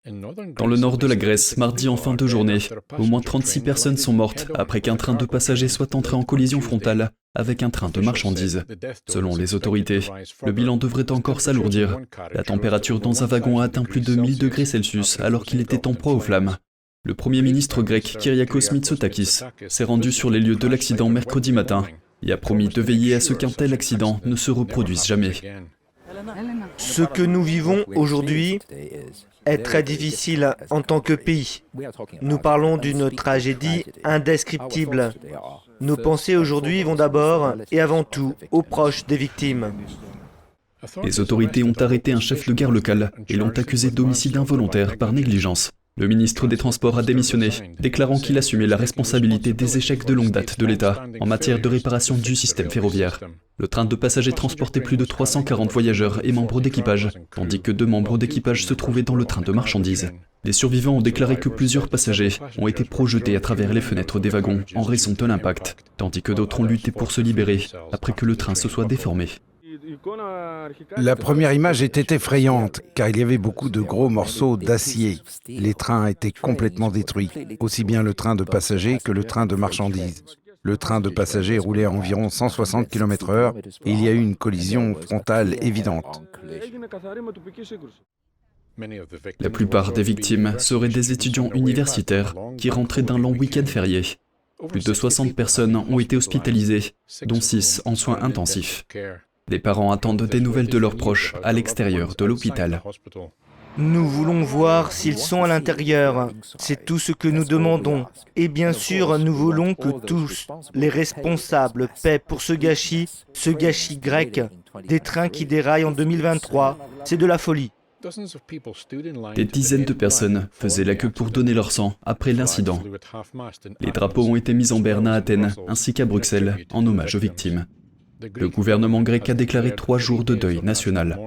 Dans le nord de la Grèce, mardi en fin de journée, au moins 36 personnes sont mortes après qu'un train de passagers soit entré en collision frontale avec un train de marchandises. Selon les autorités, le bilan devrait encore s'alourdir. La température dans un wagon a atteint plus de 1000 degrés Celsius alors qu'il était en proie aux flammes. Le Premier ministre grec Kyriakos Mitsotakis s'est rendu sur les lieux de l'accident mercredi matin et a promis de veiller à ce qu'un tel accident ne se reproduise jamais. Ce que nous vivons aujourd'hui est très difficile en tant que pays. Nous parlons d'une tragédie indescriptible. Nos pensées aujourd'hui vont d'abord et avant tout aux proches des victimes. Les autorités ont arrêté un chef de gare local et l'ont accusé d'homicide involontaire par négligence. Le ministre des Transports a démissionné, déclarant qu'il assumait la responsabilité des échecs de longue date de l'État en matière de réparation du système ferroviaire. Le train de passagers transportait plus de 340 voyageurs et membres d'équipage, tandis que 2 membres d'équipage se trouvaient dans le train de marchandises. Les survivants ont déclaré que plusieurs passagers ont été projetés à travers les fenêtres des wagons en raison de l'impact, tandis que d'autres ont lutté pour se libérer après que le train se soit déformé. La première image était effrayante, car il y avait beaucoup de gros morceaux d'acier. Les trains étaient complètement détruits, aussi bien le train de passagers que le train de marchandises. Le train de passagers roulait à environ 160 km/h et il y a eu une collision frontale évidente. La plupart des victimes seraient des étudiants universitaires qui rentraient d'un long week-end férié. Plus de 60 personnes ont été hospitalisées, dont 6 en soins intensifs. Les parents attendent des nouvelles de leurs proches à l'extérieur de l'hôpital. Nous voulons voir s'ils sont à l'intérieur. C'est tout ce que nous demandons. Et bien sûr, nous voulons que tous les responsables paient pour ce gâchis grec. Des trains qui déraillent en 2023, c'est de la folie. Des dizaines de personnes faisaient la queue pour donner leur sang après l'incident. Les drapeaux ont été mis en berne à Athènes ainsi qu'à Bruxelles en hommage aux victimes. Le gouvernement grec a déclaré 3 jours de deuil national.